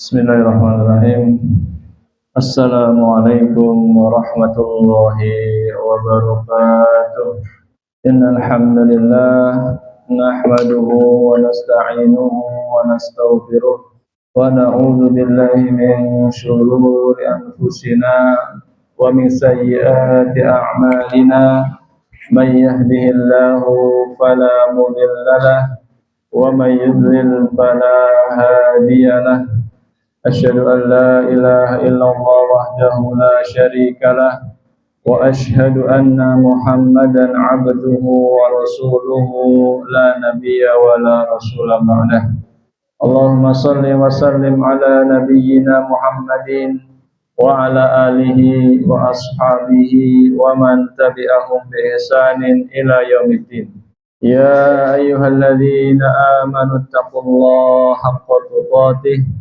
Bismillahirrahmanirrahim. Assalamualaikum warahmatullahi wabarakatuh. Innal hamdalillah nahmaduhu wa nasta'inuhu wa nastaghfiruh wa na'udzu billahi min shururi anfusina wa min sayyiati a'malina. May yahdihillahu fala mudilla lahu wa may yudlil fala hadiya lahu. Asyhadu an la ilaha illallah wahdahu la syarika lah wa asyhadu anna Muhammadan abduhu wa rasuluhu la nabiyya wa la rasula ba'dah. Allahumma salli wa sallim ala nabiyyina Muhammadin wa ala alihi wa ashabihi wa man tabi'ahum bi ihsanin ila yaumiddin. Ya ayyuhalladzina amanu taqullaha haqqa tuqatih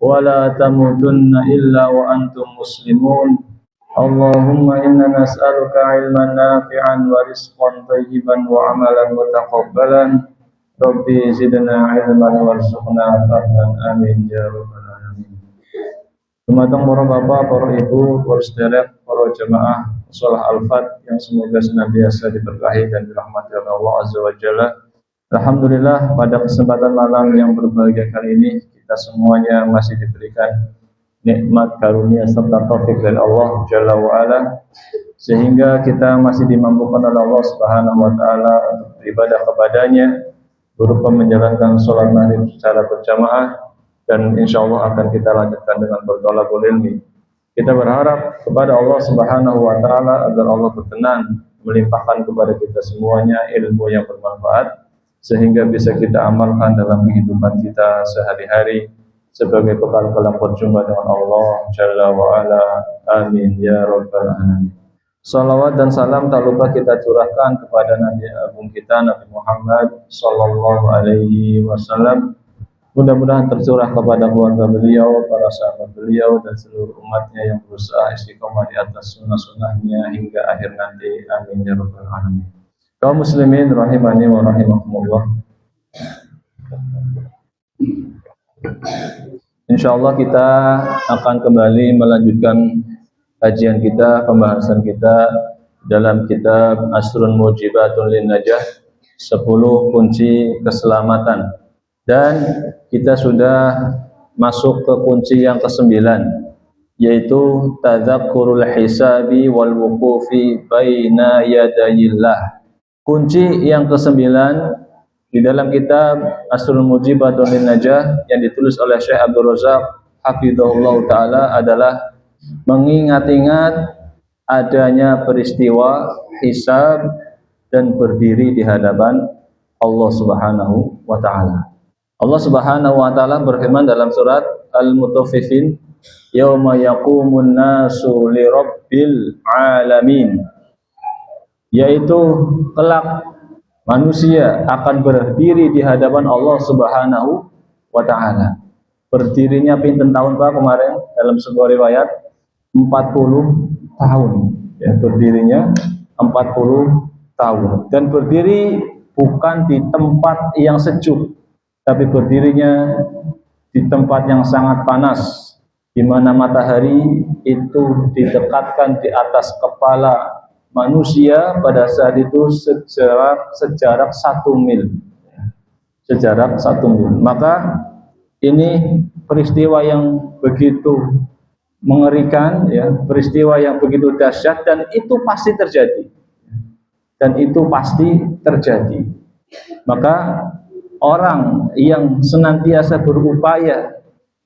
wa la tamutunna illa wa antum muslimun. Allahumma inna nas'aluka ilman nafi'an wa rizqan thayyiban wa amalan mutaqabbalan. Rabbi zidna ilman warzuqna fahman, amin ya rabbal alamin. Dumateng para bapak, para ibu, para sedherek, para jemaah shalah al-fat yang semoga senantiasa diberkahi dan dirahmati oleh Allah azza wa jalla. Alhamdulillah, pada kesempatan malam yang berbahagia kali ini kita semuanya masih diberikan nikmat karunia serta taufik dari Allah Jalla wa Ala, sehingga kita masih dimampukan oleh Allah Subhanahu wa taala untuk beribadah kepadanya berupa menjalankan sholat maghrib secara berjamaah, dan insyaallah akan kita lanjutkan dengan bertolabul ilmi. Kita berharap kepada Allah Subhanahu wa taala agar Allah berkenan melimpahkan kepada kita semuanya ilmu yang bermanfaat sehingga bisa kita amalkan dalam kehidupan kita sehari-hari sebagai bekal kelak berjumpa dengan Allah Jalla wa Ala. Amin ya rabbal alamin. Salawat dan salam tak lupa kita curahkan kepada Nabi Agung kita Nabi Muhammad sallallahu alaihi wasallam. Mudah-mudahan tercurah kepada keluarga beliau, para sahabat beliau, dan seluruh umatnya yang berusaha istiqomah di atas sunnah-sunnahnya hingga akhir nanti. Amin ya rabbal alamin. Kaum muslimin rahimani wa rahimakumullah. Insyaallah kita akan kembali melanjutkan kajian kita, pembahasan kita dalam kitab Asrun Mujibatun Lin Najah, 10 kunci keselamatan. Dan kita sudah masuk ke kunci yang ke-9, yaitu tadzakkurul hisabi wal wuqufi baina yadayillah. Kunci yang ke-9 di dalam kitab Asrul Mujibatun Lin Najah yang ditulis oleh Syekh Abdul Razak hafizahullah taala adalah mengingat-ingat adanya peristiwa hisab dan berdiri di hadapan Allah Subhanahu wa taala. Allah Subhanahu wa taala berfirman dalam surat Al-Mutaffifin, yauma yaqumun nasu lirabbil alamin, yaitu kelak manusia akan berdiri di hadapan Allah Subhanahu wa taala. Berdirinya pinten tahun Pak kemarin dalam sebuah riwayat 40 tahun. Ya, berdirinya 40 tahun. Dan berdiri bukan di tempat yang sejuk, tapi berdirinya di tempat yang sangat panas, di mana matahari itu didekatkan di atas kepala manusia pada saat itu sejarak 1 mil. Sejarak 1 mil. Maka ini peristiwa yang begitu mengerikan, ya, peristiwa yang begitu dahsyat, dan itu pasti terjadi. Dan itu pasti terjadi. Maka orang yang senantiasa berupaya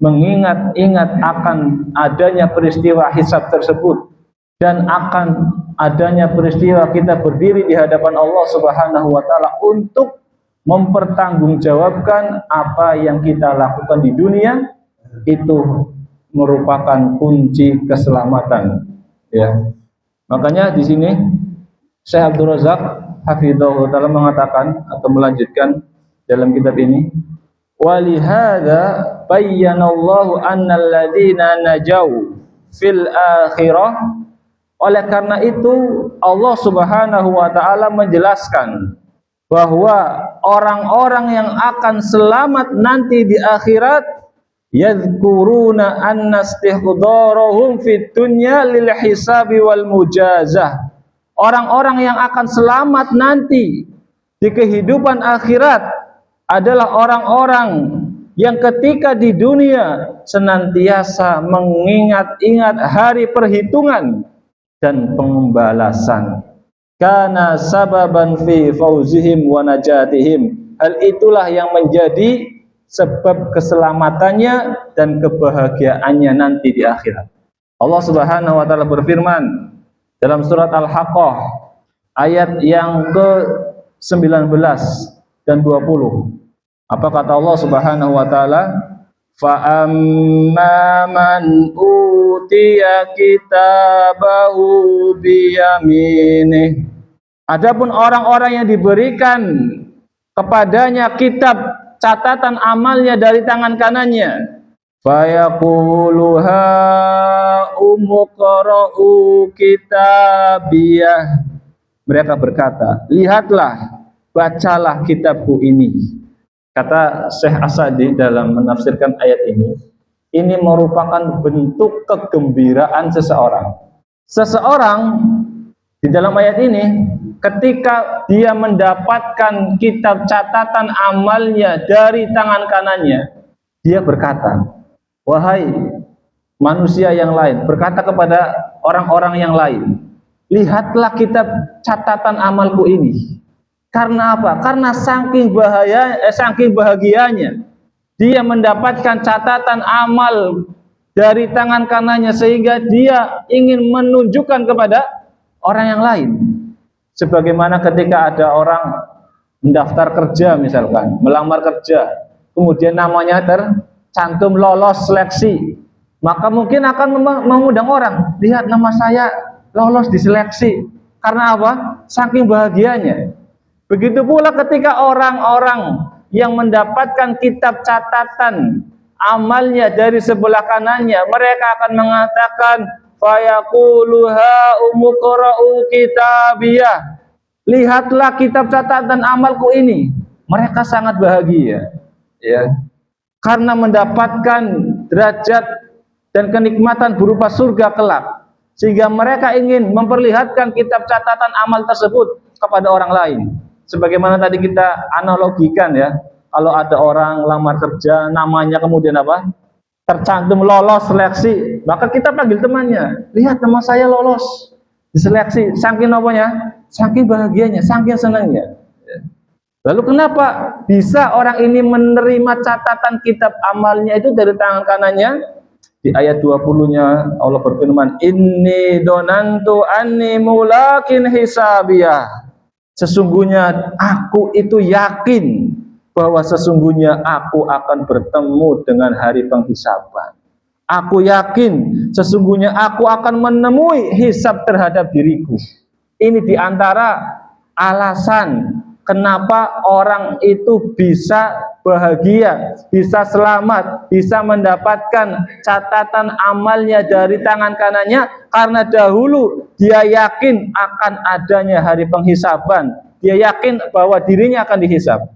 mengingat-ingat akan adanya peristiwa hisab tersebut dan akan adanya peristiwa kita berdiri di hadapan Allah Subhanahu wa taala untuk mempertanggungjawabkan apa yang kita lakukan di dunia, itu merupakan kunci keselamatan, ya. Makanya di sini Syekh Abdul Razak hafizahullah taala mengatakan atau melanjutkan dalam kitab ini, walihada bayyanallahu annal ladzina najau fil akhirah. Oleh karena itu Allah Subhanahu wa taala menjelaskan bahwa orang-orang yang akan selamat nanti di akhirat yadhkuruna anna istihdharahum fid dunya lil hisabi wal mujazah. Orang-orang yang akan selamat nanti di kehidupan akhirat adalah orang-orang yang ketika di dunia senantiasa mengingat-ingat hari perhitungan dan pembalasan. Kana sababan fi fauzihim wa najatihim. Hal itulah yang menjadi sebab keselamatannya dan kebahagiaannya nanti di akhirat. Allah Subhanahu wa taala berfirman dalam surat Al-Haqqah ayat yang ke-19 dan 20. Apa kata Allah Subhanahu wa taala? Fa amma man utiya kitabahu biyaminih. Adapun orang-orang yang diberikan kepadanya kitab catatan amalnya dari tangan kanannya, fayaqulu ha umqra'u kitabiyah. Mereka berkata, lihatlah, bacalah kitabku ini. Kata Syekh Asadi dalam menafsirkan ayat ini merupakan bentuk kegembiraan seseorang. Seseorang di dalam ayat ini ketika dia mendapatkan kitab catatan amalnya dari tangan kanannya, dia berkata, wahai manusia yang lain, berkata kepada orang-orang yang lain, lihatlah kitab catatan amalku ini. Karena apa? Karena saking bahagianya dia mendapatkan catatan amal dari tangan kanannya sehingga dia ingin menunjukkan kepada orang yang lain. Sebagaimana ketika ada orang mendaftar kerja misalkan, melamar kerja, kemudian namanya tercantum lolos seleksi, maka mungkin akan mengundang orang, lihat nama saya lolos diseleksi. Karena apa? Saking bahagianya. Begitu pula ketika orang-orang yang mendapatkan kitab catatan amalnya dari sebelah kanannya, mereka akan mengatakan fayaqulu ha umqra'u kitabiyah. Lihatlah kitab catatan amalku ini. Mereka sangat bahagia, ya. Karena mendapatkan derajat dan kenikmatan berupa surga kelak. Sehingga mereka ingin memperlihatkan kitab catatan amal tersebut kepada orang lain. Sebagaimana tadi kita analogikan ya, kalau ada orang lamar kerja, namanya kemudian apa? Tercantum lolos seleksi, maka kita panggil temannya, lihat nama saya lolos diseleksi. Saking apanya? Saking bahagianya, saking senangnya. Lalu kenapa bisa orang ini menerima catatan kitab amalnya itu dari tangan kanannya? Di ayat 20-nya Allah berfirman, inni donantu anni mulakin hisabiyah. Sesungguhnya aku itu yakin bahwa sesungguhnya aku akan bertemu dengan hari penghisaban. Aku yakin sesungguhnya aku akan menemui hisab terhadap diriku. Ini diantara alasan kenapa orang itu bisa bahagia, bisa selamat, bisa mendapatkan catatan amalnya dari tangan kanannya, karena dahulu dia yakin akan adanya hari penghisaban. Dia yakin bahwa dirinya akan dihisab.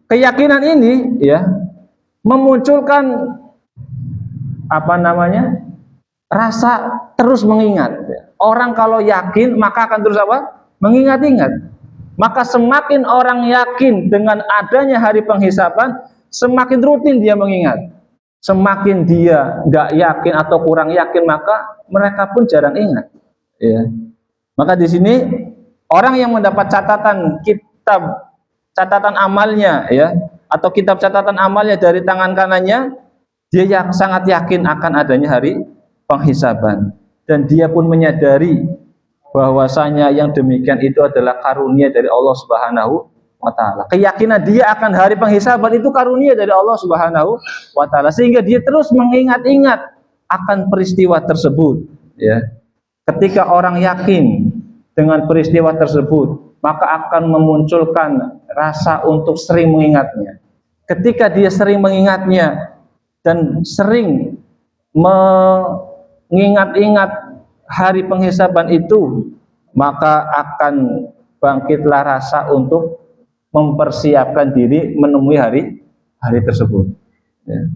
Keyakinan ini ya memunculkan rasa terus mengingat. Orang kalau yakin maka akan terus mengingat-ingat. Maka semakin orang yakin dengan adanya hari penghisaban, semakin rutin dia mengingat. Semakin dia nggak yakin atau kurang yakin, maka mereka pun jarang ingat. Ya. Maka di sini orang yang mendapat catatan amalnya, ya, atau kitab catatan amalnya dari tangan kanannya, dia sangat yakin akan adanya hari penghisaban, dan dia pun menyadari bahwasanya yang demikian itu adalah karunia dari Allah Subhanahu wa taala. Keyakinan dia akan hari penghisaban itu karunia dari Allah Subhanahu wa taala, sehingga dia terus mengingat-ingat akan peristiwa tersebut, ya. Ketika orang yakin dengan peristiwa tersebut, maka akan memunculkan rasa untuk sering mengingatnya. Ketika dia sering mengingatnya dan sering mengingat-ingat hari penghisaban itu, maka akan bangkitlah rasa untuk mempersiapkan diri menemui hari tersebut. Ya.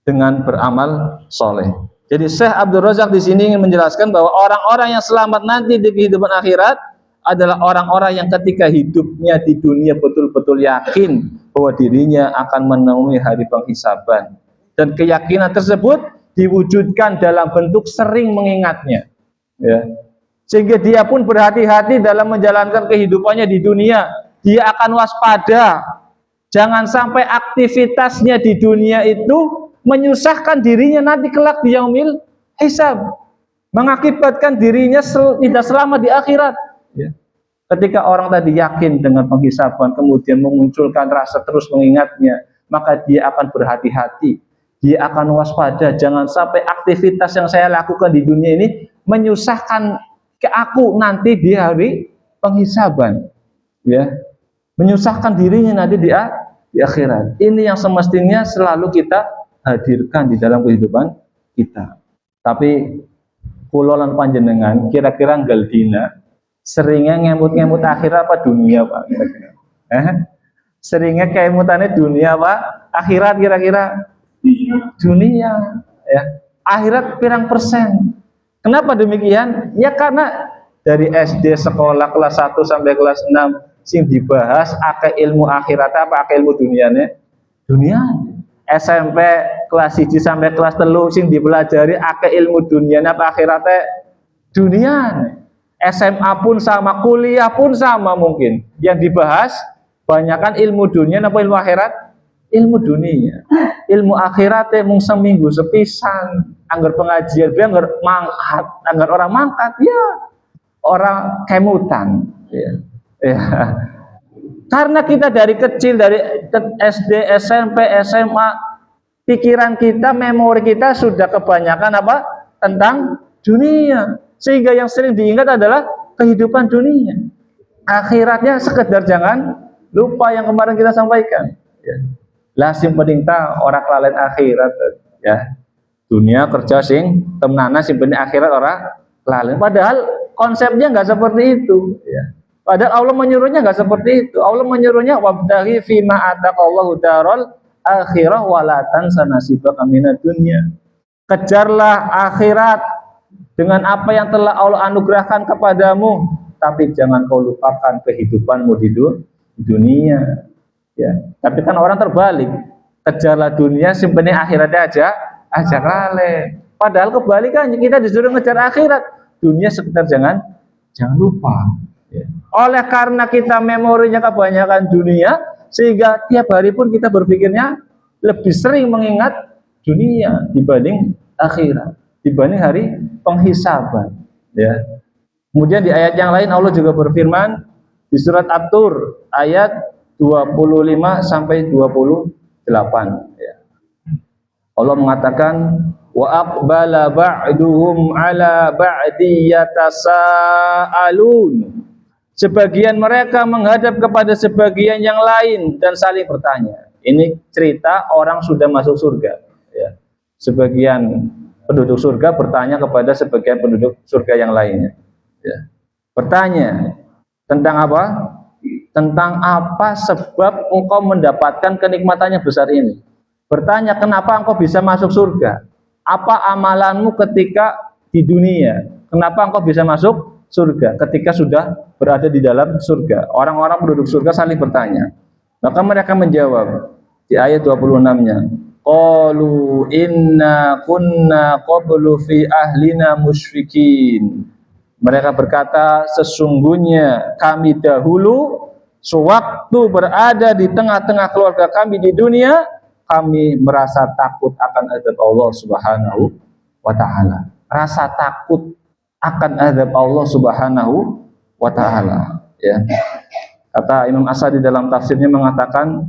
dengan beramal soleh. Jadi Syekh Abdul Razak di sini ingin menjelaskan bahwa orang-orang yang selamat nanti di kehidupan akhirat adalah orang-orang yang ketika hidupnya di dunia betul-betul yakin bahwa dirinya akan menemui hari penghisaban, dan keyakinan tersebut diwujudkan dalam bentuk sering mengingatnya, ya. Sehingga dia pun berhati-hati dalam menjalankan kehidupannya di dunia. Dia akan waspada, jangan sampai aktivitasnya di dunia itu menyusahkan dirinya nanti kelak di yaumil hisab, mengakibatkan dirinya tidak selamat di akhirat, ya. Ketika orang tadi yakin dengan penghisaban, kemudian memunculkan rasa terus mengingatnya, maka dia akan berhati-hati, dia akan waspada, jangan sampai aktivitas yang saya lakukan di dunia ini menyusahkan ke aku nanti di hari penghisaban, ya, menyusahkan dirinya nanti di akhirat. Ini yang semestinya selalu kita hadirkan di dalam kehidupan kita. Tapi kulolan panjenengan kira-kira nggal dina seringnya ngemut-ngemut akhirat apa dunia, Pak? Kira-kira. Seringnya kemutannya dunia apa akhirat kira-kira? Dunia, ya. Akhirat pirang persen. Kenapa demikian? Ya karena dari SD sekolah kelas 1 sampai kelas 6 sing dibahas akeh ilmu akhirat apa akeh ilmu dunianya? Dunia. SMP kelas 1 sampai kelas 3 sing dipelajari akeh ilmu dunianya apa akhiratnya? Dunia. SMA pun sama, kuliah pun sama mungkin. Yang dibahas banyakkan ilmu dunia apa ilmu akhirat? Ilmu dunia. Ilmu akhiratnya mung seminggu sepisan. Anggar pengajian, biar anggar mangkat, anggar orang mangkat, ya orang kemutan, ya. Ya. Karena kita dari kecil, dari SD, SMP, SMA, pikiran kita, memori kita sudah kebanyakan apa? Tentang dunia, sehingga yang sering diingat adalah kehidupan dunia. Akhiratnya sekedar jangan lupa yang kemarin kita sampaikan, ya. Lah sing penting ta ora kelalen akhirat, ya. Dunia kerja sing temenana sing penting akhirat ora kelalen. Padahal konsepnya nggak seperti itu, ya. Padahal Allah menyuruhnya nggak seperti itu. Allah menyuruhnya wabtaghi fima ataqallahu darul akhirah wala tansa nasibaka minad dunya. Kejarlah akhirat dengan apa yang telah Allah anugerahkan kepadamu, tapi jangan kau lupakan kehidupanmu di dunia, ya. Tapi kan orang terbalik, kejarlah dunia simpennya akhiratnya aja lale. Padahal kebalikannya, kita disuruh ngejar akhirat, dunia sekitar jangan lupa, ya. Oleh karena kita memorinya kebanyakan dunia, sehingga tiap hari pun kita berpikirnya lebih sering mengingat dunia dibanding akhirat, dibanding hari penghisaban, ya. Kemudian di ayat yang lain Allah juga berfirman di surat At-Tur ayat 25 sampai 28, ya. Allah mengatakan wa aqbala ba'duhum ala ba'di yatasaalun. Sebagian mereka menghadap kepada sebagian yang lain dan saling bertanya. Ini cerita orang sudah masuk surga, ya. Sebagian penduduk surga bertanya kepada sebagian penduduk surga yang lainnya, ya. Bertanya tentang apa? Tentang apa sebab engkau mendapatkan kenikmatan yang besar ini. Bertanya kenapa engkau bisa masuk surga? Apa amalanmu ketika di dunia? Kenapa engkau bisa masuk surga ketika sudah berada di dalam surga? Orang-orang penduduk surga saling bertanya. Maka mereka menjawab di ayat 26-nya. Qalu inna kunna qablu fi ahlina musyfikin. Mereka berkata, sesungguhnya kami dahulu sewaktu berada di tengah-tengah keluarga kami di dunia, kami merasa takut akan azab Allah Subhanahu wa ta'ala. Rasa takut akan azab Allah Subhanahu wa ta'ala, ya. Kata Imam As-Sadi dalam tafsirnya mengatakan,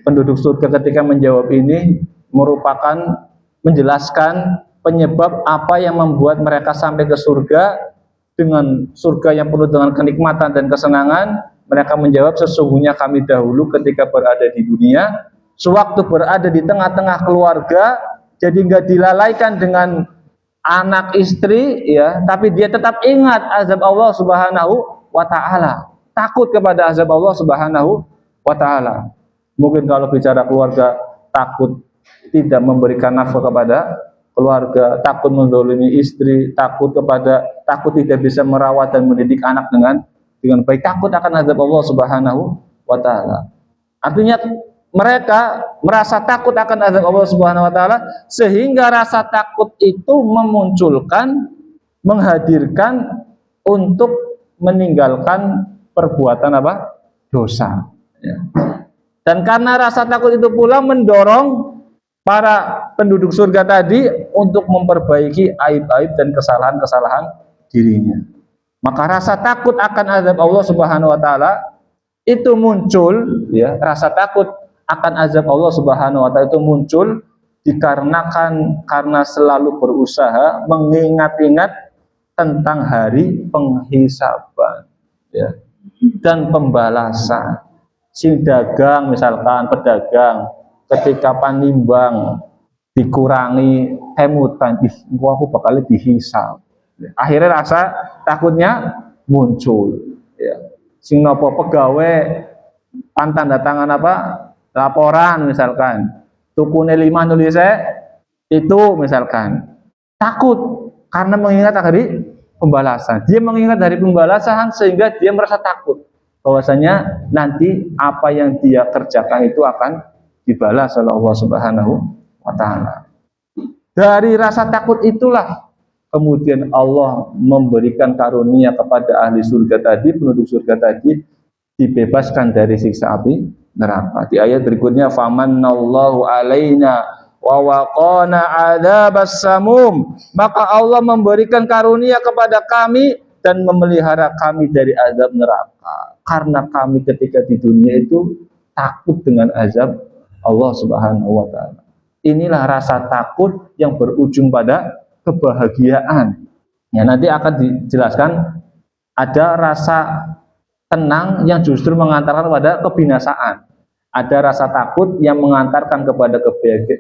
penduduk surga ketika menjawab ini merupakan menjelaskan penyebab apa yang membuat mereka sampai ke surga, dengan surga yang penuh dengan kenikmatan dan kesenangan. Mereka menjawab, sesungguhnya kami dahulu ketika berada di dunia, sewaktu berada di tengah-tengah keluarga, jadi nggak dilalaikan dengan anak istri, ya, tapi dia tetap ingat azab Allah Subhanahu wa ta'ala, takut kepada azab Allah Subhanahu wa ta'ala. Mungkin kalau bicara keluarga takut tidak memberikan nafkah kepada keluarga, takut menzalimi istri, takut tidak bisa merawat dan mendidik anak dengan baik, takut akan azab Allah Subhanahu wa taala. Artinya mereka merasa takut akan azab Allah Subhanahu wa taala, sehingga rasa takut itu menghadirkan untuk meninggalkan perbuatan dosa. Ya. Dan karena rasa takut itu pula mendorong para penduduk surga tadi untuk memperbaiki aib-aib dan kesalahan-kesalahan dirinya. Maka rasa takut akan azab Allah Subhanahu wa taala itu muncul, ya, rasa takut akan azab Allah Subhanahu wa taala itu muncul dikarenakan karena selalu berusaha mengingat-ingat tentang hari penghisaban, ya, dan pembalasan. Sing dagang, misalkan pedagang, ketika panimbang dikurangi hemutan, aku bakal dihisab. Akhirnya rasa takutnya muncul. Ya. Sing nopo pegawai tanda tangan laporan misalkan, tukune 5 nulisnya itu misalkan, takut karena mengingat hari pembalasan. Dia mengingat hari pembalasan sehingga dia merasa takut bahwasanya nanti apa yang dia kerjakan itu akan dibalas oleh Allah Subhanahu wa taala. Dari rasa takut itulah kemudian Allah memberikan karunia kepada ahli surga tadi, penduduk surga tadi, dibebaskan dari siksa api neraka. Di ayat berikutnya, famannallahu alaina wa waqana adzabas samum. Maka Allah memberikan karunia kepada kami dan memelihara kami dari azab neraka. Karena kami ketika di dunia itu takut dengan azab Allah Subhanahu wa taala. Inilah rasa takut yang berujung pada kebahagiaan. Ya, nanti akan dijelaskan ada rasa tenang yang justru mengantarkan kepada kebinasaan. Ada rasa takut yang mengantarkan kepada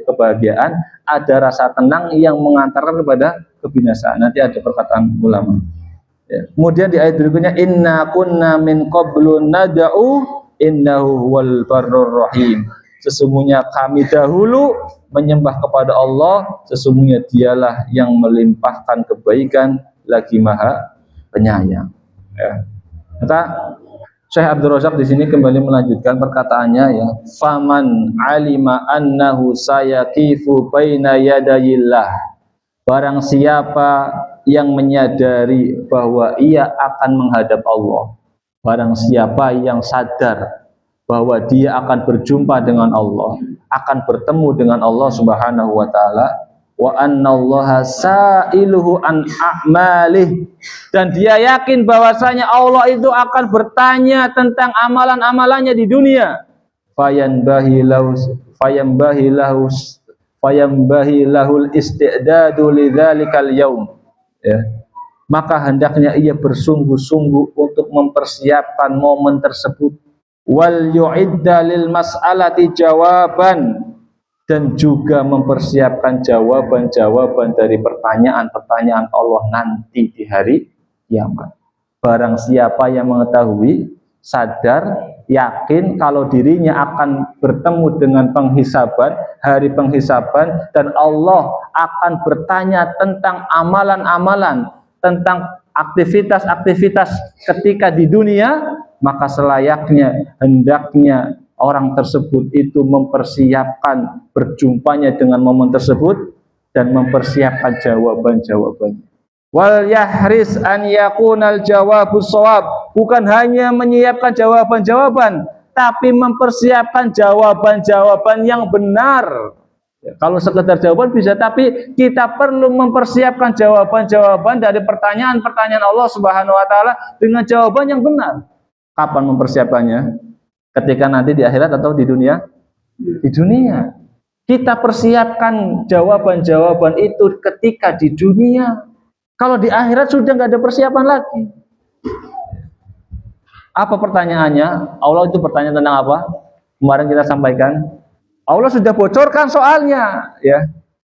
kebahagiaan, ada rasa tenang yang mengantarkan kepada kebinasaan. Nanti ada perkataan ulama. Ya. Kemudian di ayat berikutnya, inna kunna min qablu nad'u innahu huwal barrur rahim. Sesungguhnya kami dahulu menyembah kepada Allah, sesungguhnya dialah yang melimpahkan kebaikan lagi maha penyayang. Ya. Maka Syekh Abdul Razak di sini kembali melanjutkan perkataannya, ya, faman alima annahu sayaqifu baina yadayillah. Barang siapa yang menyadari bahwa ia akan menghadap Allah, barang siapa yang sadar bahwa dia akan berjumpa dengan Allah, akan bertemu dengan Allah Subhanahu wa taala, wa annallaha sa'iluhu an a'malih, dan dia yakin bahwasanya Allah itu akan bertanya tentang amalan-amalannya di dunia, fayambahi lahul istidadu lidzalikal yaum, ya, maka hendaknya ia bersungguh-sungguh untuk mempersiapkan momen tersebut, wal yu'idda lil mas'alati jawaban, dan juga mempersiapkan jawaban-jawaban dari pertanyaan-pertanyaan Allah nanti di hari kiamat. Barang siapa yang mengetahui, sadar, yakin kalau dirinya akan bertemu dengan penghisaban, hari penghisaban, dan Allah akan bertanya tentang amalan-amalan, tentang aktivitas-aktivitas ketika di dunia, maka selayaknya, hendaknya orang tersebut itu mempersiapkan berjumpanya dengan momen tersebut dan mempersiapkan jawaban-jawabannya. Wal yahris an yakunal jawabus shawab, bukan hanya menyiapkan jawaban-jawaban, tapi mempersiapkan jawaban-jawaban yang benar. Ya, kalau sekedar jawaban bisa, tapi kita perlu mempersiapkan jawaban-jawaban dari pertanyaan-pertanyaan Allah Subhanahu wa taala dengan jawaban yang benar. Kapan mempersiapkannya? Ketika nanti di akhirat atau di dunia? Di dunia. Kita persiapkan jawaban-jawaban itu ketika di dunia. Kalau di akhirat sudah nggak ada persiapan lagi. Apa pertanyaannya? Allah itu bertanya tentang apa? Kemarin kita sampaikan. Allah sudah bocorkan soalnya, ya.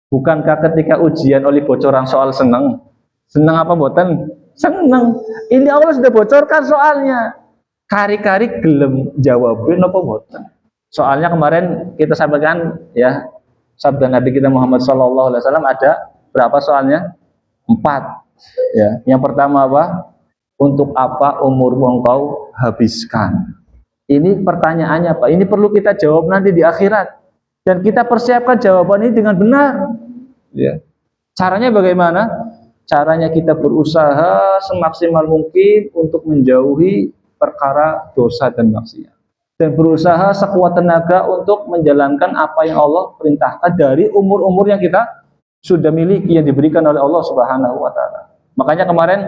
Bukankah ketika ujian oleh bocoran soal senang? Senang apa boten? Senang. Ini Allah sudah bocorkan soalnya. Kari-kari gelem jawabin apa boten. Soalnya kemarin kita sampaikan, ya, sabda Nabi kita Muhammad SAW ada berapa soalnya? 4. Ya. Yang pertama apa? Untuk apa umurmu engkau habiskan? Ini pertanyaannya Pak. Ini perlu kita jawab nanti di akhirat. Dan kita persiapkan jawaban ini dengan benar. Ya. Caranya bagaimana? Caranya kita berusaha semaksimal mungkin untuk menjauhi perkara dosa dan maksiat. Dan berusaha sekuat tenaga untuk menjalankan apa yang Allah perintahkan dari umur-umur yang kita sudah miliki, yang diberikan oleh Allah Subhanahu wa Ta'ala. Makanya kemarin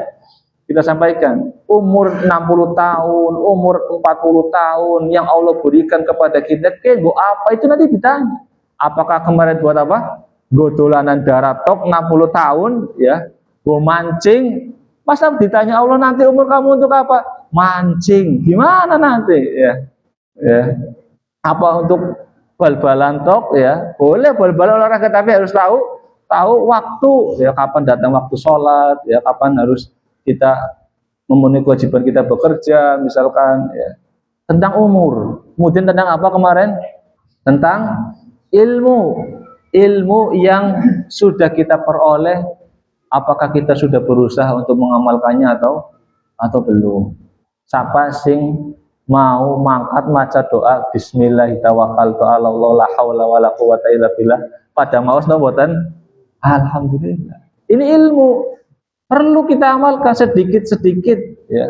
kita sampaikan, umur 60 tahun, umur 40 tahun yang Allah berikan kepada kita, apa itu nanti ditanya. Apakah kemarin buat apa? Dolanan darat tok 60 tahun, ya, mancing. Masa ditanya Allah nanti umur kamu untuk apa? Mancing. Gimana nanti? Ya, ya. Apa untuk bal-balan tok? Ya, boleh bal-balan olahraga, tapi harus tahu waktu. Ya, kapan datang waktu sholat? Ya, kapan harus kita memenuhi kewajiban kita bekerja, misalkan, ya. Tentang umur. Kemudian tentang apa kemarin? Tentang ilmu yang sudah kita peroleh, apakah kita sudah berusaha untuk mengamalkannya atau belum? Siapa sing mau mangkat maca doa bismillahirrahmanirrahim la haula wala quwata illa billah pada maos mboten? Alhamdulillah. Ini ilmu perlu kita amalkan sedikit-sedikit, ya.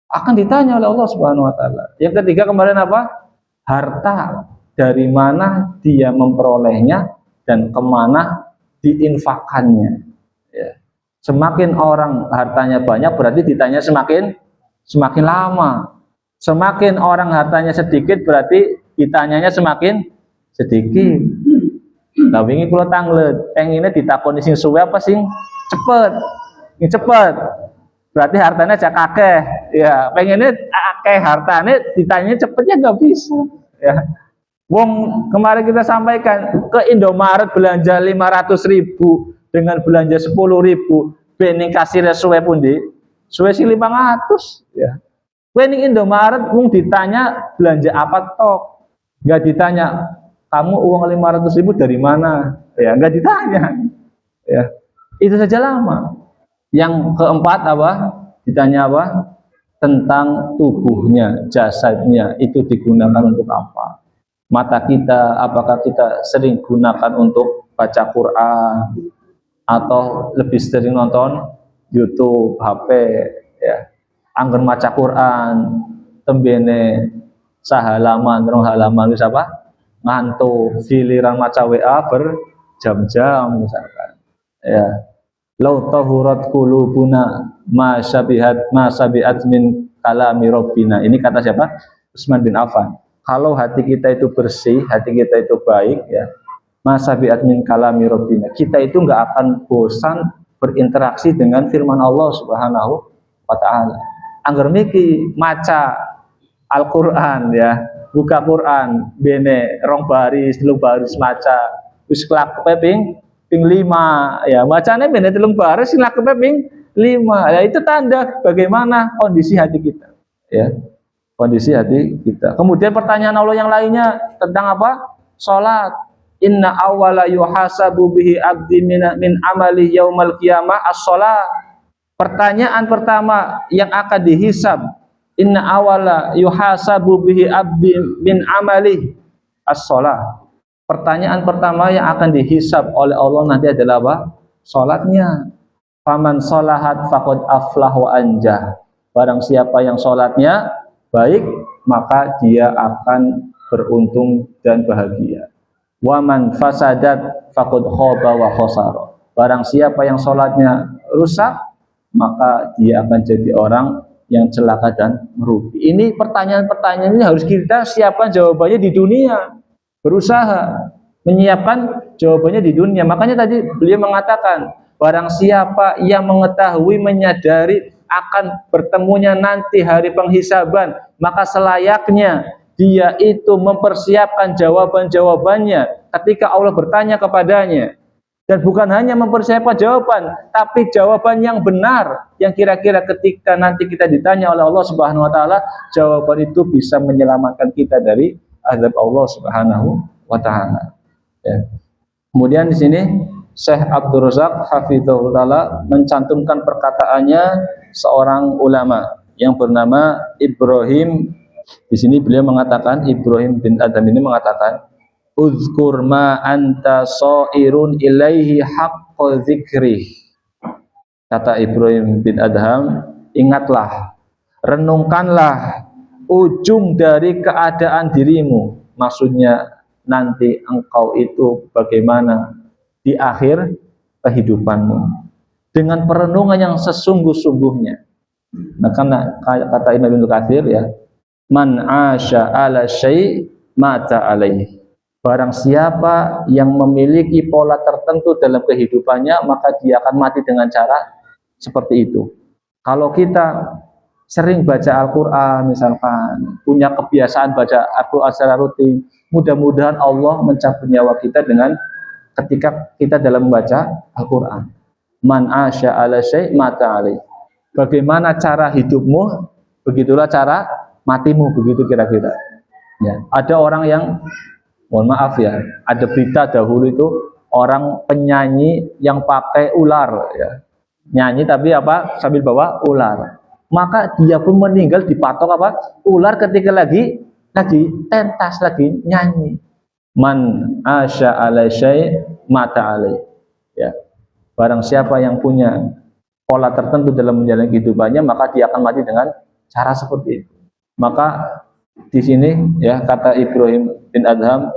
Akan ditanya oleh Allah Subhanahu wa Ta'ala. Yang ketiga kemarin apa? Harta, dari mana dia memperolehnya dan kemana diinfakannya, ya. Semakin orang hartanya banyak berarti ditanya semakin lama. Semakin orang hartanya sedikit berarti ditanyanya semakin sedikit. Nah, wingi kula tanglet, pengennya ditakoni sing suwe apa sing cepet? Sing cepet. Berarti hartanya jak akeh. Ya, pengennya akeh hartanya ditanya cepetnya nggak bisa, ya. Wong kemarin kita sampaikan ke Indomaret belanja 500.000 dengan belanja 10.000, bening kasirnya suwe pundi? Suwe sing 500, ya. Bening Indomaret mung ditanya belanja apa tok. Enggak ditanya kamu uang 500.000 dari mana? Ya, enggak ditanya. Ya. Itu saja lama. Yang keempat apa? Ditanya apa? Tentang tubuhnya, jasadnya itu digunakan untuk apa? Mata kita, apakah kita sering gunakan untuk baca Quran atau lebih sering nonton YouTube, HP, ya. Angger maca Quran, tembene sahalaman, rong halaman wis apa? Ngantuk, giliran maca WA berjam-jam misalkan. Ya. Lau tahurat qulubuna ma sabihat min kalami rabbina. Ini kata siapa? Utsman bin Affan. Kalau hati kita itu bersih, hati kita itu baik, ya, masa biat min kalami rabbina, kita itu nggak akan bosan berinteraksi dengan firman Allah Subhanahu wa Ta'ala. Angger miki maca Al-Quran, ya, buka Quran, bene rong baris, telung baris maca, wis lakepe ping 5, ya, bacanya bene telung baris, lakepe ping 5, ya, itu tanda bagaimana kondisi hati kita, ya. Kondisi hati kita. Kemudian pertanyaan Allah yang lainnya tentang apa? Salat. Inna awwala yuhasabu bihi abdi min amali yaumal qiyamah as-shalah. Pertanyaan pertama yang akan dihisab, inna awwala yuhasabu bihi abdi min amali as-shalah. Pertanyaan pertama yang akan dihisab oleh Allah nanti adalah apa? Salatnya. Faman sholahat faqad aflah wa anjah. Barang siapa yang salatnya baik, maka dia akan beruntung dan bahagia. Waman fasadat faqad khaba wa khasara. Barang siapa yang sholatnya rusak, maka dia akan jadi orang yang celaka dan merugi. Ini pertanyaan-pertanyaan ini harus kita siapkan jawabannya di dunia. Berusaha menyiapkan jawabannya di dunia. Makanya tadi beliau mengatakan, barang siapa yang mengetahui, menyadari akan bertemunya nanti hari penghisaban, maka selayaknya dia itu mempersiapkan jawaban-jawabannya ketika Allah bertanya kepadanya. Dan bukan hanya mempersiapkan jawaban, tapi jawaban yang benar, yang kira-kira ketika nanti kita ditanya oleh Allah Subhanahu wa Ta'ala, jawaban itu bisa menyelamatkan kita dari azab Allah Subhanahu wa Ta'ala, ya. Kemudian di sini Syekh Abdul Razak hafizahullah taala mencantumkan perkataannya seorang ulama yang bernama Ibrahim. Di sini beliau mengatakan, Ibrahim bin Adham ini mengatakan, uzkur ma anta so'irun ilaihi haqqa zikrih. Kata Ibrahim bin Adham, ingatlah, renungkanlah ujung dari keadaan dirimu. Maksudnya nanti engkau itu bagaimana di akhir kehidupanmu, dengan perenungan yang sesungguh-sungguhnya. Nah, karena kata Imam Ibnu Katsir ya, man asya ala syai' mata alaih. Barang siapa yang memiliki pola tertentu dalam kehidupannya, maka dia akan mati dengan cara seperti itu. Kalau kita sering baca Al-Quran misalkan, punya kebiasaan baca Al-Quran secara rutin, mudah-mudahan Allah mencabut nyawa kita dengan ketika kita dalam membaca Al-Quran. Man asya ala syai' mata alaih. Bagaimana cara hidupmu, begitulah cara matimu, begitu kira-kira. Ya, ada orang yang, mohon maaf ya, ada berita dahulu itu orang penyanyi yang pakai ular, ya, nyanyi tapi apa sambil bawa ular, maka dia pun meninggal dipatok apa ular ketika lagi pentas lagi nyanyi. Man asya ala syai' mata alaih. Ya, barang siapa yang punya pola tertentu dalam menjalani kehidupannya, maka dia akan mati dengan cara seperti itu. Maka di sini ya kata Ibrahim bin Adham,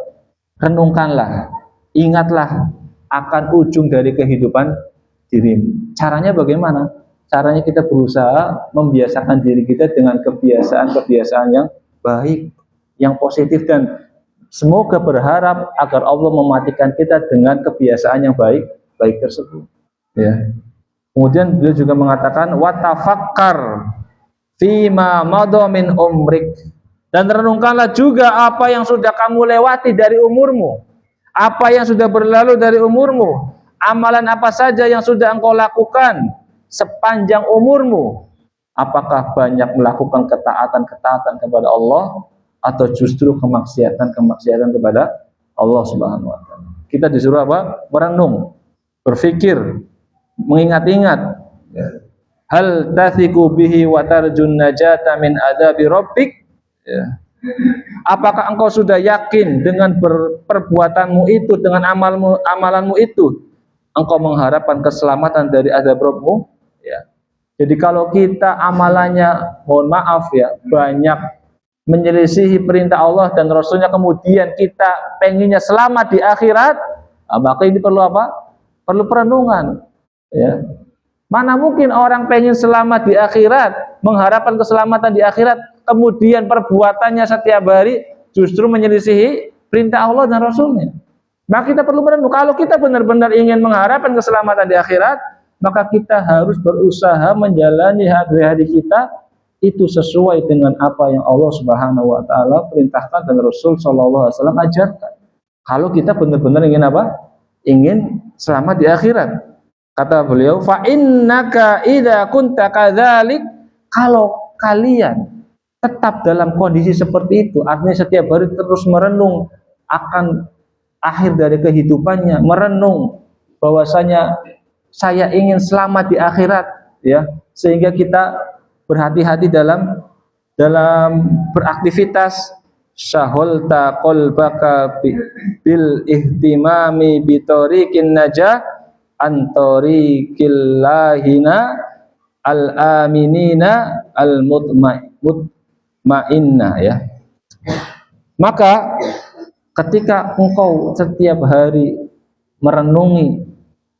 renungkanlah, ingatlah akan ujung dari kehidupan dirimu. Caranya bagaimana? Caranya kita berusaha membiasakan diri kita dengan kebiasaan-kebiasaan yang baik, yang positif, dan semoga berharap agar Allah mematikan kita dengan kebiasaan yang baik tersebut. Ya. Kemudian beliau juga mengatakan watafakkar fima madha min umrik, dan renungkanlah juga apa yang sudah kamu lewati dari umurmu, apa yang sudah berlalu dari umurmu, amalan apa saja yang sudah engkau lakukan sepanjang umurmu. Apakah banyak melakukan ketaatan kepada Allah atau justru kemaksiatan kepada Allah Subhanahu wa taala. Kita disuruh apa? Merenung, berpikir, mengingat-ingat. Hal tathiku bihi wa tarjun najata min adzabi rabbik. Ya. Apakah engkau sudah yakin dengan perbuatanmu itu, dengan amalanmu itu, engkau mengharapkan keselamatan dari azab Rabbmu? Ya. Jadi kalau kita amalannya, mohon maaf ya, banyak menyelisihi perintah Allah dan Rasulnya, kemudian kita pengennya selamat di akhirat, maka ini perlu apa? Perlu perenungan. Ya. Mana mungkin orang pengen selamat di akhirat, mengharapkan keselamatan di akhirat, kemudian perbuatannya setiap hari justru menyelisihi perintah Allah dan Rasulnya. Maka kita perlu merenung. Kalau kita benar-benar ingin mengharapkan keselamatan di akhirat, maka kita harus berusaha menjalani hari-hari kita itu sesuai dengan apa yang Allah Subhanahu wa taala perintahkan dan Rasul sallallahu alaihi wasallam ajarkan. Kalau kita benar-benar ingin apa? Ingin selamat di akhirat. Kata beliau, fa innaka idza kunta kadzalik, kalau kalian tetap dalam kondisi seperti itu, artinya setiap hari terus merenung akan akhir dari kehidupannya, merenung bahwasanya saya ingin selamat di akhirat, ya, sehingga kita berhati-hati dalam beraktivitas. Syahulta qalbaka bil ihtimami bi tariqin najah antorikil lahina al aminina al mutmainnah, ya. Maka ketika engkau setiap hari merenungi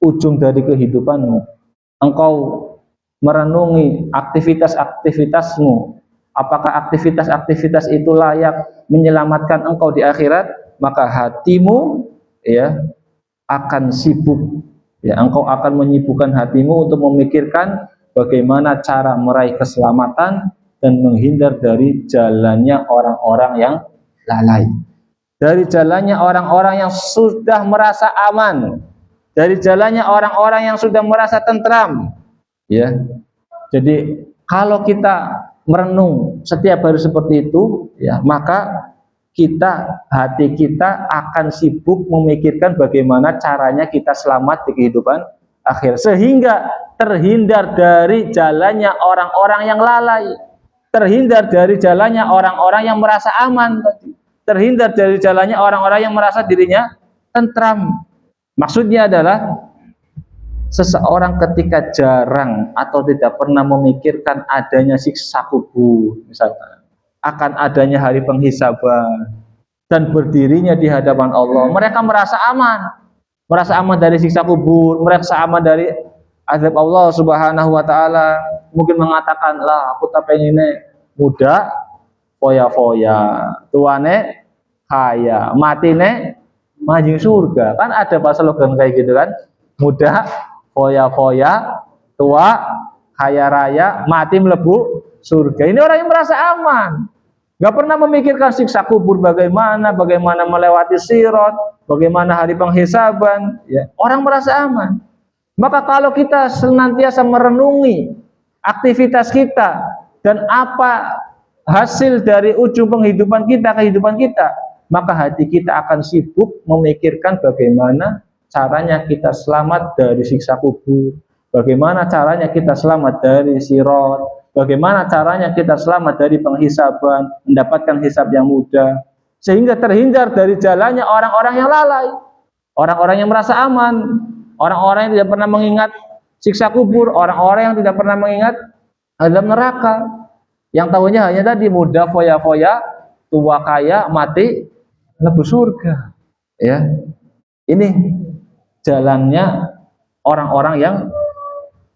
ujung dari kehidupanmu, engkau merenungi aktivitas-aktivitasmu, apakah aktivitas-aktivitas itu layak menyelamatkan engkau di akhirat, maka hatimu, ya, akan sibuk. Ya, engkau akan menyibukkan hatimu untuk memikirkan bagaimana cara meraih keselamatan dan menghindar dari jalannya orang-orang yang lalai, dari jalannya orang-orang yang sudah merasa aman, dari jalannya orang-orang yang sudah merasa tentram. Ya, jadi kalau kita merenung setiap hari seperti itu, ya, maka hati kita akan sibuk memikirkan bagaimana caranya kita selamat di kehidupan akhir, sehingga terhindar dari jalannya orang-orang yang lalai, terhindar dari jalannya orang-orang yang merasa aman, terhindar dari jalannya orang-orang yang merasa dirinya tentram. Maksudnya adalah seseorang ketika jarang atau tidak pernah memikirkan adanya siksa kubur, misalkan akan adanya hari penghisaban dan berdirinya di hadapan Allah, mereka merasa aman dari siksa kubur, merasa aman dari azab Allah Subhanahu wa taala. Mungkin mengatakan, lah aku tak pengen muda foya-foya, tuane kaya, matine majing surga. Kan ada slogan kayak gitu kan, muda foya-foya, tua kaya raya, mati mlebu surga. Ini orang yang merasa aman, nggak pernah memikirkan siksa kubur, bagaimana melewati sirat, bagaimana hari penghisaban, ya. Orang merasa aman. Maka kalau kita senantiasa merenungi aktivitas kita dan apa hasil dari ujung kehidupan kita, maka hati kita akan sibuk memikirkan bagaimana caranya kita selamat dari siksa kubur, bagaimana caranya kita selamat dari sirat, bagaimana caranya kita selamat dari penghisaban, mendapatkan hisab yang mudah, sehingga terhindar dari jalannya orang-orang yang lalai, orang-orang yang merasa aman, orang-orang yang tidak pernah mengingat siksa kubur, orang-orang yang tidak pernah mengingat azab neraka, yang tahunya hanya tadi muda foya-foya, tua kaya, mati mlebu surga. Ya, ini jalannya orang-orang yang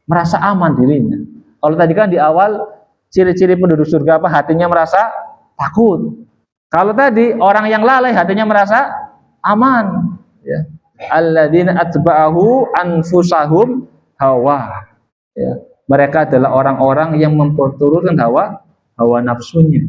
merasa aman dirinya. Kalau tadi kan di awal ciri-ciri penduduk surga apa? Hatinya merasa takut. Kalau tadi orang yang lalai hatinya merasa aman. Ya. Alladzina atba'ahu anfusahum hawa. Ya. Mereka adalah orang-orang yang memperturutkan hawa nafsunya.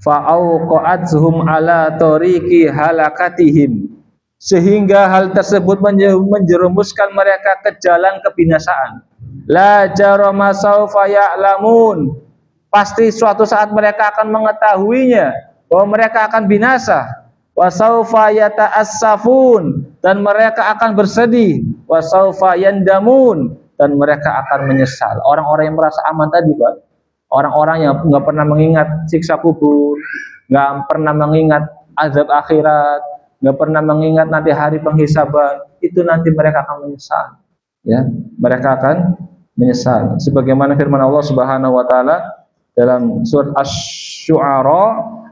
Fa'auqa'athum ala tariqi halakatihim, sehingga hal tersebut menjerumuskan mereka ke jalan kebinasaan. La jarama saufa ya'lamun, pasti suatu saat mereka akan mengetahuinya bahwa mereka akan binasa. Wa saufa yata'assafun, dan mereka akan bersedih. Wa saufa yandamun, dan mereka akan menyesal. Orang-orang yang merasa aman tadi, Pak, orang-orang yang nggak pernah mengingat siksa kubur, nggak pernah mengingat azab akhirat, nggak pernah mengingat nanti hari penghisaban, itu nanti mereka akan menyesal. Ya, mereka akan menyesal. Sebagaimana firman Allah Subhanahu wa taala dalam surat Asy-Syu'ara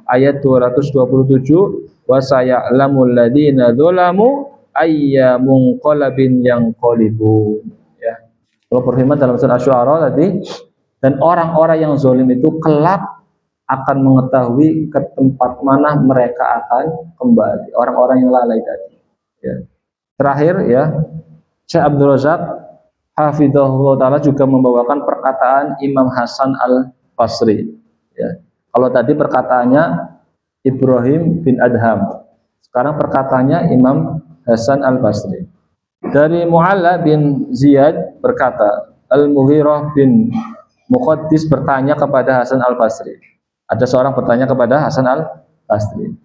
ayat 227, wa saya'lamul ladzina dzalamu ayyamun qalbin yanqalibu. Ya. Allah berfirman dalam surat Asy-Syu'ara tadi, dan orang-orang yang zalim itu kelak akan mengetahui ke tempat mana mereka akan kembali. Orang-orang yang lalai tadi. Ya. Terakhir, ya, Syekh Abdul Razak hafizahullah ta'ala juga membawakan perkataan Imam Hasan al-Basri. Ya. Kalau tadi perkataannya Ibrahim bin Adham, sekarang perkataannya Imam Hasan al-Basri. Dari Mu'alla bin Ziyad berkata, Al-Mughirah bin Muqaddis bertanya kepada Hasan al-Basri. Ada seorang bertanya kepada Hasan al-Basri.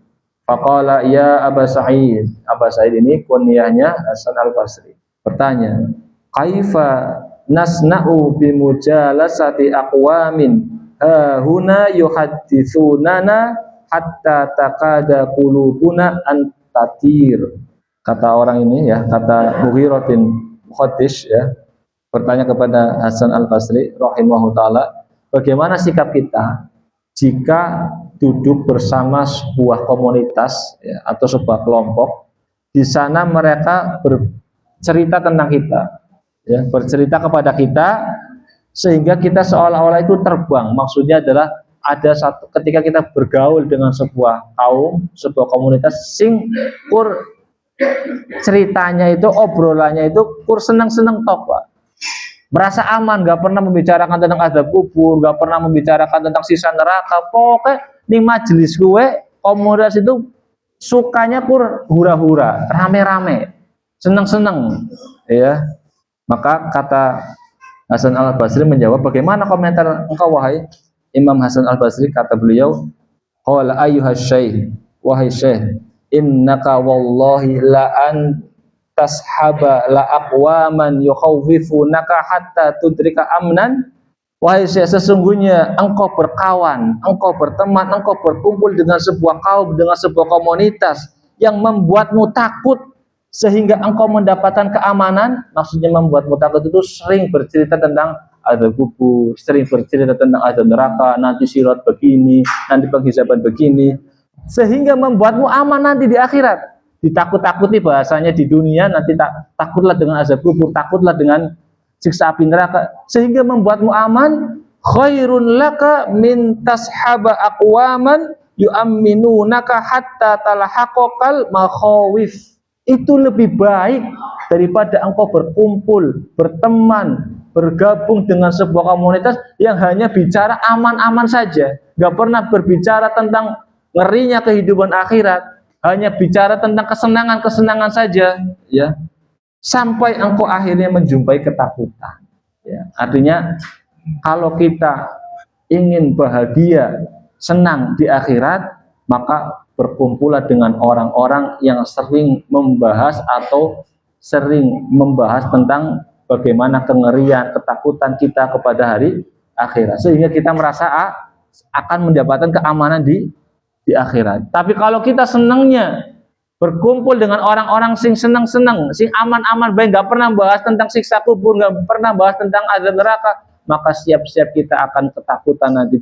Faqala ya Aba Sa'id. Aba Sa'id ini kunyahnya Hasan al-Basri. Bertanya, kaifa nasna'u bimujalasati aqwamin huna yuhadditsunana hatta takada qulubuna antatir. Kata orang ini, ya, kata Mughirah bin Muqaddis, ya, bertanya kepada Hasan al-Basri rahimahullah ta'ala, bagaimana sikap kita jika duduk bersama sebuah komunitas, ya, atau sebuah kelompok, di sana mereka bercerita tentang kita, ya, bercerita kepada kita, sehingga kita seolah-olah itu terbang. Maksudnya adalah ada satu ketika kita bergaul dengan sebuah kaum, sebuah komunitas, sing kur ceritanya itu, obrolannya itu kur seneng-seneng tok, Pak. Merasa aman, gak pernah membicarakan tentang azab kubur, gak pernah membicarakan tentang sisa neraka. Pokoknya di majelis gue, komunitas itu sukanya kur hura-hura, rame-rame, seneng-seneng, ya. Maka kata Hasan al-Basri menjawab, bagaimana komentar engkau wahai Imam Hasan al-Basri? Kata beliau, qala ayyuhas syaikh, wahai Syekh, innaka wallahi la an tashaba la aqwaman yukhawwifunaka hatta tudrika amnan. Wahai Syekh, sesungguhnya engkau berkawan, engkau berteman, engkau berkumpul dengan sebuah kaum, dengan sebuah komunitas yang membuatmu takut sehingga engkau mendapatkan keamanan. Maksudnya membuatmu takut itu sering bercerita tentang azab kubur, sering bercerita tentang azab neraka, nanti sirat begini, nanti penghisaban begini, sehingga membuatmu aman nanti di akhirat. Ditakut-takuti bahasanya di dunia, nanti takutlah dengan azab kubur, takutlah dengan siksa api neraka, sehingga membuatmu aman. Khairun laka min tashaba aqwaman yu'amminunaka hatta talahaqal makhawif. Itu lebih baik daripada engkau berkumpul, berteman, bergabung dengan sebuah komunitas yang hanya bicara aman-aman saja, nggak pernah berbicara tentang ngerinya kehidupan akhirat, hanya bicara tentang kesenangan-kesenangan saja, ya, sampai engkau akhirnya menjumpai ketakutan. Ya, artinya kalau kita ingin bahagia, senang di akhirat, maka berkumpullah dengan orang-orang yang sering membahas atau sering membahas tentang bagaimana kengerian, ketakutan kita kepada hari akhirat, sehingga kita merasa akan mendapatkan keamanan di akhirat. Tapi kalau kita senangnya berkumpul dengan orang-orang sing senang-senang, sing aman-aman baik, nggak pernah bahas tentang siksa kubur, nggak pernah bahas tentang azab neraka, maka siap-siap kita akan ketakutan nanti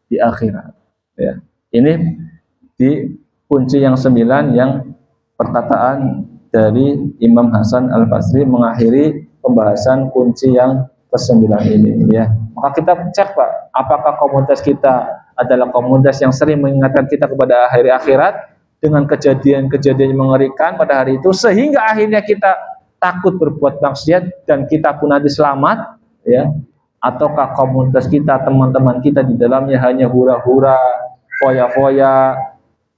di akhirat. Ya, ini di kunci yang 9 yang perkataan dari Imam Hasan Al-Basri mengakhiri pembahasan kunci yang ke-9 ini, ya. Maka kita cek, Pak, apakah komunitas kita adalah komunitas yang sering mengingatkan kita kepada hari akhirat dengan kejadian-kejadian yang mengerikan pada hari itu, sehingga akhirnya kita takut berbuat maksiat dan kita pun nanti selamat, ya. Ataukah komunitas kita, teman-teman kita di dalamnya hanya hura-hura, foya-foya,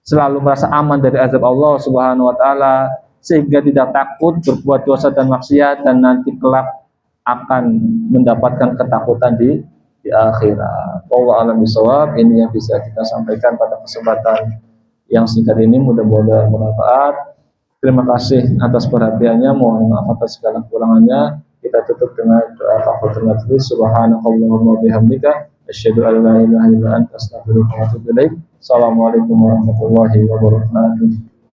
selalu merasa aman dari azab Allah Subhanahu wa taala, sehingga tidak takut berbuat dosa dan maksiat dan nanti kelak akan mendapatkan ketakutan di akhirat. Wallahu a'lam bishawab. Ini yang bisa kita sampaikan pada kesempatan yang singkat ini, mudah-mudahan bermanfaat. Terima kasih atas perhatiannya, mohon maaf atas segala kekurangannya. Kita tutup dengan doa kafaratul majlis. Subhanakallahumma bihamdika asyhadu an la ilaha illa anta astaghfiruka wa atubu ilaik. Assalamualaikum warahmatullahi wabarakatuh.